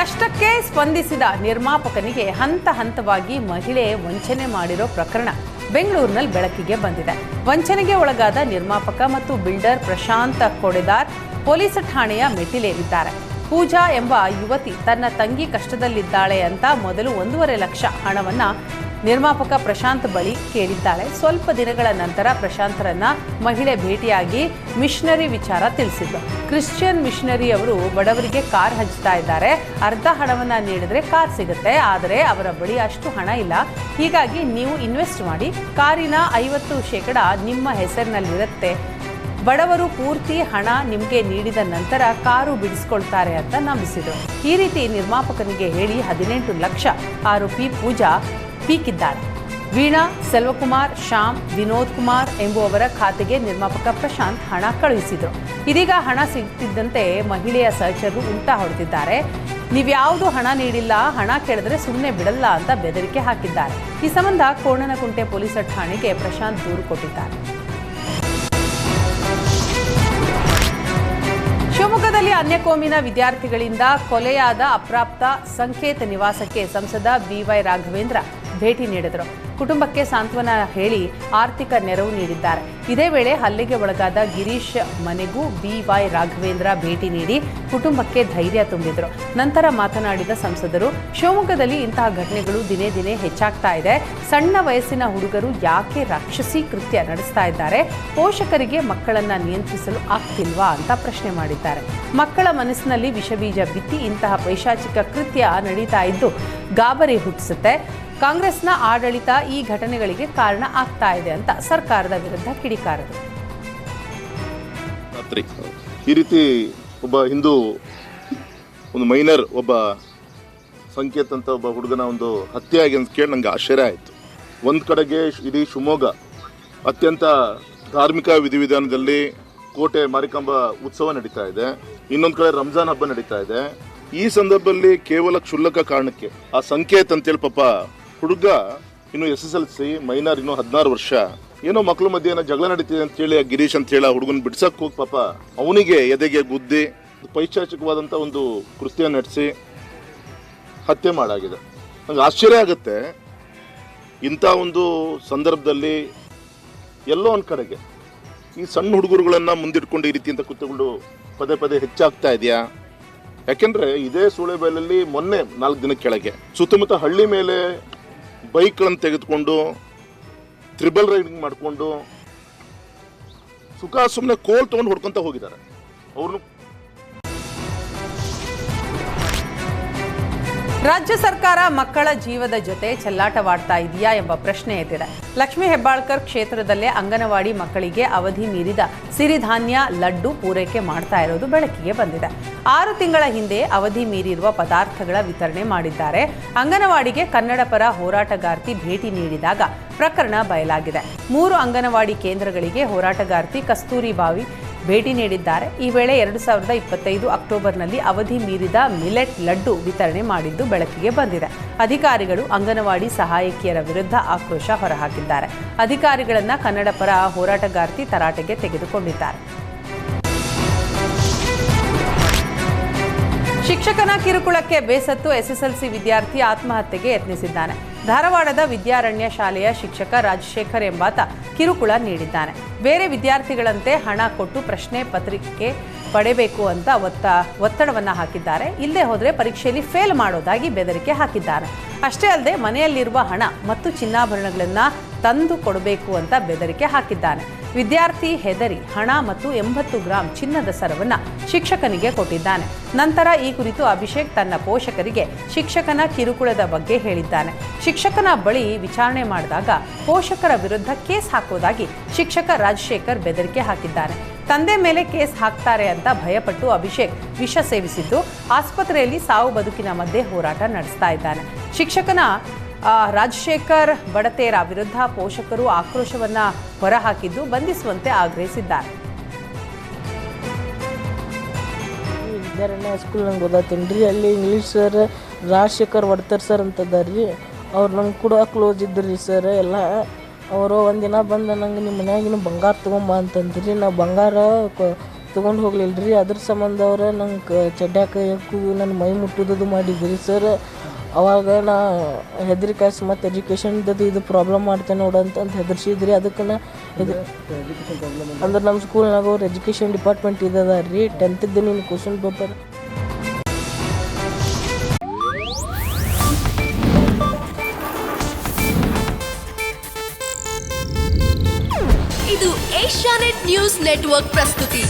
ಕಷ್ಟಕ್ಕೆ ಸ್ಪಂದಿಸಿದ ನಿರ್ಮಾಪಕನಿಗೆ ಹಂತ ಹಂತವಾಗಿ ಮಹಿಳೆ ವಂಚನೆ ಮಾಡಿರೋ ಪ್ರಕರಣ ಬೆಂಗಳೂರಿನಲ್ಲಿ ಬೆಳಕಿಗೆ ಬಂದಿದೆ. ವಂಚನೆಗೆ ಒಳಗಾದ ನಿರ್ಮಾಪಕ ಮತ್ತು ಬಿಲ್ಡರ್ ಪ್ರಶಾಂತ್ ಕೊಡೆದಾರ್ ಪೊಲೀಸ್ ಠಾಣೆಯ ಮೆಟ್ಟಿಲೇರಿದ್ದಾರೆ. ಪೂಜಾ ಎಂಬ ಯುವತಿ ತನ್ನ ತಂಗಿ ಕಷ್ಟದಲ್ಲಿದ್ದಾಳೆ ಅಂತ ಮೊದಲು 1.5 ಲಕ್ಷ ಹಣವನ್ನ ನಿರ್ಮಾಪಕ ಪ್ರಶಾಂತ್ ಬಳಿ ಕೇಳಿದ್ದಾಳೆ. ಸ್ವಲ್ಪ ದಿನಗಳ ನಂತರ ಪ್ರಶಾಂತ್ರನ್ನ ಮಹಿಳೆ ಭೇಟಿಯಾಗಿ ಮಿಷನರಿ ವಿಚಾರ ತಿಳಿಸಿದ್ರು. ಕ್ರಿಶ್ಚಿಯನ್ ಮಿಷನರಿ ಅವರು ಬಡವರಿಗೆ ಕಾರ್ ಹಂಚ್ತಾ ಇದ್ದಾರೆ, ಅರ್ಧ ಹಣವನ್ನ ನೀಡಿದ್ರೆ ಕಾರ್ ಸಿಗುತ್ತೆ, ಆದರೆ ಅವರ ಬಳಿ ಅಷ್ಟು ಹಣ ಇಲ್ಲ, ಹೀಗಾಗಿ ನೀವು ಇನ್ವೆಸ್ಟ್ ಮಾಡಿ, ಕಾರಿನ 50% ನಿಮ್ಮ ಹೆಸರಿನಲ್ಲಿರುತ್ತೆ, ಬಡವರು ಪೂರ್ತಿ ಹಣ ನಿಮಗೆ ನೀಡಿದ ನಂತರ ಕಾರು ಬಿಡಿಸ್ಕೊಳ್ತಾರೆ ಅಂತ ನಂಬಿಸಿದರು. ಈ ರೀತಿ ನಿರ್ಮಾಪಕನಿಗೆ ಹೇಳಿ 18 ಲಕ್ಷ ಆರೋಪಿ ಪೂಜಾ ಪೀಕಿದ್ದಾಳೆ. ವೀಣಾ, ಸೆಲ್ವಕುಮಾರ್, ಶ್ಯಾಮ್, ವಿನೋದ್ ಕುಮಾರ್ ಎಂಬುವವರ ಖಾತೆಗೆ ನಿರ್ಮಾಪಕ ಪ್ರಶಾಂತ್ ಹಣ ಕಳುಹಿಸಿದರು. ಇದೀಗ ಹಣ ಸಿಗ್ತಿದ್ದಂತೆ ಮಹಿಳೆಯ ಸಹಚರರು ಉಲ್ಟಾ ಹೊಡೆದಿದ್ದಾರೆ. ನೀವ್ಯಾವುದು ಹಣ ನೀಡಿಲ್ಲ, ಹಣ ಕೇಳಿದ್ರೆ ಸುಮ್ಮನೆ ಬಿಡಲ್ಲ ಅಂತ ಬೆದರಿಕೆ ಹಾಕಿದ್ದಾರೆ. ಈ ಸಂಬಂಧ ಕೋಣನಕುಂಟೆ ಪೊಲೀಸ್ ಠಾಣೆಗೆ ಪ್ರಶಾಂತ್ ದೂರು ಕೊಟ್ಟಿದ್ದಾರೆ. ಶಿವಮೊಗ್ಗದಲ್ಲಿ ಅನ್ಯಕೋಮಿನ ವಿದ್ಯಾರ್ಥಿಗಳಿಂದ ಕೊಲೆಯಾದ ಅಪ್ರಾಪ್ತ ಸಂಕೇತ ನಿವಾಸಕ್ಕೆ ಸಂಸದ BY ರಾಘವೇಂದ್ರ ಭೇಟಿ ನೀಡಿದರು. ಕುಟುಂಬಕ್ಕೆ ಸಾಂತ್ವನ ಹೇಳಿ ಆರ್ಥಿಕ ನೆರವು ನೀಡಿದ್ದಾರೆ. ಇದೇ ವೇಳೆ ಹಲ್ಲೆಗೆ ಒಳಗಾದ ಗಿರೀಶ್ ಮನೆಗೂ BY ರಾಘವೇಂದ್ರ ಭೇಟಿ ನೀಡಿ ಕುಟುಂಬಕ್ಕೆ ಧೈರ್ಯ ತುಂಬಿದರು. ನಂತರ ಮಾತನಾಡಿದ ಸಂಸದರು, ಶಿವಮೊಗ್ಗದಲ್ಲಿ ಇಂತಹ ಘಟನೆಗಳು ದಿನೇ ದಿನೇ ಹೆಚ್ಚಾಗ್ತಾ ಇದೆ. ಸಣ್ಣ ವಯಸ್ಸಿನ ಹುಡುಗರು ಯಾಕೆ ರಾಕ್ಷಸಿ ಕೃತ್ಯ ನಡೆಸ್ತಾ ಇದ್ದಾರೆ? ಪೋಷಕರಿಗೆ ಮಕ್ಕಳನ್ನ ನಿಯಂತ್ರಿಸಲು ಆಗ್ತಿಲ್ವಾ ಅಂತ ಪ್ರಶ್ನೆ ಮಾಡಿದ್ದಾರೆ. ಮಕ್ಕಳ ಮನಸ್ಸಿನಲ್ಲಿ ವಿಷಬೀಜ ಬಿತ್ತಿ ಇಂತಹ ಪೈಶಾಚಿಕ ಕೃತ್ಯ ನಡೀತಾ ಇದ್ದು ಗಾಬರಿ ಹುಟ್ಟಿಸುತ್ತೆ. ಕಾಂಗ್ರೆಸ್ನ ಆಡಳಿತ ಈ ಘಟನೆಗಳಿಗೆ ಕಾರಣ ಆಗ್ತಾ ಇದೆ ಅಂತ ಸರ್ಕಾರದ ವಿರುದ್ಧ ಕಿಡಿಕಾರರು. ಈ ರೀತಿ ಒಬ್ಬ ಹಿಂದೂ ಒಂದು ಮೈನರ್ ಒಬ್ಬ ಸಂಕೇತ್ ಅಂತ ಒಬ್ಬ ಹುಡುಗನ ಒಂದು ಹತ್ಯೆ ಆಗಿ ಅಂತ ಕೇಳಿ ನಂಗೆ ಆಶ್ಚರ್ಯ ಆಯಿತು. ಒಂದು ಕಡೆಗೆ ಇಡೀ ಶಿವಮೊಗ್ಗ ಅತ್ಯಂತ ಧಾರ್ಮಿಕ ವಿಧಿವಿಧಾನದಲ್ಲಿ ಕೋಟೆ ಮಾರಿಕಾಂಬ ಉತ್ಸವ ನಡೀತಾ ಇದೆ, ಇನ್ನೊಂದು ಕಡೆ ರಂಜಾನ್ ಹಬ್ಬ ನಡೀತಾ ಇದೆ. ಈ ಸಂದರ್ಭದಲ್ಲಿ ಕೇವಲ ಕ್ಷುಲ್ಲಕ ಕಾರಣಕ್ಕೆ ಆ ಸಂಕೇತ್ ಅಂತೇಳಿ ಪಾಪ ಹುಡುಗ ಇನ್ನು SSLC ಮೈನರ್, ಇನ್ನು 16 ವರ್ಷ, ಏನೋ ಮಕ್ಕಳ ಮಧ್ಯೆ ಏನೋ ಜಗಳ ನಡೀತಿದೆ ಅಂತ ಹೇಳಿ ಗಿರೀಶ್ ಅಂತ ಹೇಳಿ ಹುಡುಗನ ಬಿಡ್ಸಕ್ ಹೋಗಿ ಪಾಪ ಅವನಿಗೆ ಎದೆಗೆ ಗುದ್ದಿ ಪೈಶಾಚಿಕವಾದಂಥ ಒಂದು ಕೃತ್ಯ ನಡೆಸಿ ಹತ್ಯೆ ಮಾಡಾಗಿದೆ. ನಂಗೆ ಆಶ್ಚರ್ಯ ಆಗುತ್ತೆ, ಇಂಥ ಒಂದು ಸಂದರ್ಭದಲ್ಲಿ ಎಲ್ಲೋ ಒಂದು ಕಡೆಗೆ ಈ ಸಣ್ಣ ಹುಡುಗರುಗಳನ್ನ ಮುಂದಿಟ್ಕೊಂಡು ಈ ರೀತಿ ಅಂತ ಕೃತ್ಯಗಳು ಪದೇ ಪದೇ ಹೆಚ್ಚಾಗ್ತಾ ಇದೆಯಾ? ಯಾಕೆಂದ್ರೆ ಇದೇ ಸೂಳೆಬೈಲಲ್ಲಿ ಮೊನ್ನೆ 4 ದಿನ ಕೆಳಗೆ ಸುತ್ತಮುತ್ತ ಹಳ್ಳಿ ಮೇಲೆ ಬೈಕ್ಗಳನ್ನು ತೆಗೆದುಕೊಂಡು ತ್ರಿಬಲ್ ರೈಡಿಂಗ್ ಮಾಡಿಕೊಂಡು ಸುಮ್ಮನೆ ಕೋಲ್ ತಗೊಂಡು ಹೊಡ್ಕೊಂತ ಹೋಗಿದ್ದಾರೆ. ಅವ್ರನ್ನು ರಾಜ್ಯ ಸರ್ಕಾರ ಮಕ್ಕಳ ಜೀವದ ಜೊತೆ ಚೆಲ್ಲಾಟವಾಡ್ತಾ ಇದೆಯಾ ಎಂಬ ಪ್ರಶ್ನೆ ಎದ್ದಿದೆ. ಲಕ್ಷ್ಮೀ ಹೆಬ್ಬಾಳ್ಕರ್ ಕ್ಷೇತ್ರದಲ್ಲೇ ಅಂಗನವಾಡಿ ಮಕ್ಕಳಿಗೆ ಅವಧಿ ಮೀರಿದ ಸಿರಿಧಾನ್ಯ ಲಡ್ಡು ಪೂರೈಕೆ ಮಾಡ್ತಾ ಇರೋದು ಬೆಳಕಿಗೆ ಬಂದಿದೆ. 6 ತಿಂಗಳ ಹಿಂದೆ ಅವಧಿ ಮೀರಿರುವ ಪದಾರ್ಥಗಳ ವಿತರಣೆ ಮಾಡಿದ್ದಾರೆ. ಅಂಗನವಾಡಿಗೆ ಕನ್ನಡ ಪರ ಹೋರಾಟಗಾರ್ತಿ ಭೇಟಿ ನೀಡಿದಾಗ ಪ್ರಕರಣ ಬಯಲಾಗಿದೆ. 3 ಅಂಗನವಾಡಿ ಕೇಂದ್ರಗಳಿಗೆ ಹೋರಾಟಗಾರ್ತಿ ಕಸ್ತೂರಿ ಬಾವಿ ಭೇಟಿ ನೀಡಿದ್ದಾರೆ. ಈ ವೇಳೆ 2025 ಅಕ್ಟೋಬರ್ನಲ್ಲಿ ಅವಧಿ ಮೀರಿದ ಮಿಲೆಟ್ ಲಡ್ಡು ವಿತರಣೆ ಮಾಡಿದ್ದು ಬೆಳಕಿಗೆ ಬಂದಿದೆ. ಅಧಿಕಾರಿಗಳು ಅಂಗನವಾಡಿ ಸಹಾಯಕಿಯರ ವಿರುದ್ಧ ಆಕ್ರೋಶ ಹೊರಹಾಕಿದ್ದಾರೆ. ಅಧಿಕಾರಿಗಳನ್ನ ಕನ್ನಡ ಪರ ಹೋರಾಟಗಾರ್ತಿ ತರಾಟೆಗೆ ತೆಗೆದುಕೊಂಡಿದ್ದಾರೆ. ಶಿಕ್ಷಕನ ಕಿರುಕುಳಕ್ಕೆ ಬೇಸತ್ತು SSLC ವಿದ್ಯಾರ್ಥಿ ಆತ್ಮಹತ್ಯೆಗೆ ಯತ್ನಿಸಿದ್ದಾನೆ. ಧಾರವಾಡದ ವಿದ್ಯಾರಣ್ಯ ಶಾಲೆಯ ಶಿಕ್ಷಕ ರಾಜಶೇಖರ್ ಎಂಬಾತ ಕಿರುಕುಳ ನೀಡಿದ್ದಾನೆ. ಬೇರೆ ವಿದ್ಯಾರ್ಥಿಗಳಂತೆ ಹಣ ಕೊಟ್ಟು ಪ್ರಶ್ನೆ ಪತ್ರಿಕೆ ಪಡೆಯಬೇಕು ಅಂತ ಒತ್ತಡವನ್ನು ಹಾಕಿದ್ದಾರೆ. ಇಲ್ಲದೆ ಹೋದರೆ ಪರೀಕ್ಷೆಯಲ್ಲಿ ಫೇಲ್ ಮಾಡೋದಾಗಿ ಬೆದರಿಕೆ ಹಾಕಿದ್ದಾರೆ. ಅಷ್ಟೇ ಅಲ್ಲದೆ ಮನೆಯಲ್ಲಿರುವ ಹಣ ಮತ್ತು ಚಿನ್ನಾಭರಣಗಳನ್ನು ತಂದು ಕೊಡಬೇಕು ಅಂತ ಬೆದರಿಕೆ ಹಾಕಿದ್ದಾನೆ. ವಿದ್ಯಾರ್ಥಿ ಹೆದರಿ ಹಣ ಮತ್ತು 80 ಗ್ರಾಂ ಚಿನ್ನದ ಸರವನ್ನು ಶಿಕ್ಷಕನಿಗೆ ಕೊಟ್ಟಿದ್ದಾನೆ. ನಂತರ ಈ ಕುರಿತು ಅಭಿಷೇಕ್ ತನ್ನ ಪೋಷಕರಿಗೆ ಶಿಕ್ಷಕನ ಕಿರುಕುಳದ ಬಗ್ಗೆ ಹೇಳಿದ್ದಾನೆ. ಶಿಕ್ಷಕನ ಬಳಿ ವಿಚಾರಣೆ ಮಾಡಿದಾಗ ಪೋಷಕರ ವಿರುದ್ಧ ಕೇಸ್ ಹಾಕೋದಾಗಿ ಶಿಕ್ಷಕ ರಾಜಶೇಖರ್ ಬೆದರಿಕೆ ಹಾಕಿದ್ದಾನೆ. ತಂದೆ ಮೇಲೆ ಕೇಸ್ ಹಾಕ್ತಾರೆ ಅಂತ ಭಯಪಟ್ಟು ಅಭಿಷೇಕ್ ವಿಷ ಸೇವಿಸಿದ್ದು ಆಸ್ಪತ್ರೆಯಲ್ಲಿ ಸಾವು ಬದುಕಿನ ಮಧ್ಯೆ ಹೋರಾಟ ನಡೆಸ್ತಾ ಇದ್ದಾನೆ. ಶಿಕ್ಷಕನ ರಾಜಶೇಖರ್ ಬಡತೇರ ವಿರುದ್ಧ ಪೋಷಕರು ಆಕ್ರೋಶವನ್ನ ಹೊರಹಾಕಿದ್ದು ಬಂಧಿಸುವಂತೆ ಆಗ್ರಹಿಸಿದ್ದಾರೆ. ವಿದ್ಯಾರಣ್ಯ ಹೈಸ್ಕೂಲ್ ನಂಗೆ ಓದತ್ತೀನಿ. ಅಲ್ಲಿ ಇಂಗ್ಲೀಷ್ ಸರ್ ರಾಜಶೇಖರ್ ಬಡತೇರ್ ಸರ್ ಅಂತದಾರ್ರಿ. ಅವ್ರು ನಂಗೆ ಕೂಡ ಕ್ಲೋಸ್ ಇದ್ರಿ ಸರ್. ಎಲ್ಲ ಅವರು ಒಂದಿನ ಬಂದು ನಂಗೆ ನಿಮ್ಮ ಮನ್ಯಾಗಿನ ಬಂಗಾರ ತೊಗೊಂಬ ಅಂತಂದ್ರಿ. ನಾವು ಬಂಗಾರ ತೊಗೊಂಡು ಹೋಗ್ಲಿಲ್ಲ ರೀ. ಅದ್ರ ಸಂಬಂಧ ಅವ್ರ ನಂಗೆ ಚಡ್ಡ್ಯಾಕ ಯಾಕು ನನ್ನ ಮೈ ಮುಟ್ಟುವುದು ಮಾಡಿದ್ರಿ ಸರ್. ಅವಾಗ ನಾ ಹೆದರಿಕಾಯ್ಸಿ ಮತ್ತು ಎಜುಕೇಷನ್ದು ಇದು ಪ್ರಾಬ್ಲಮ್ ಮಾಡ್ತೇನೆ ನೋಡಂತ ಹೆದರ್ಸಿದ್ರಿ. ಅದಕ್ಕೆ ನಾ ಅಂದ್ರೆ ನಮ್ಮ ಸ್ಕೂಲ್ನಾಗ ಅವ್ರು ಎಜುಕೇಷನ್ ಡಿಪಾರ್ಟ್ಮೆಂಟ್ ಇದ್ದದ ರೀ. 10th ನೀನು ಕ್ವಶನ್ ಪೇಪರ್ ಇದು ಏಷ್ಯಾನೆಟ್ ನ್ಯೂಸ್ ನೆಟ್ವರ್ಕ್ ಪ್ರಸ್ತುತಿ.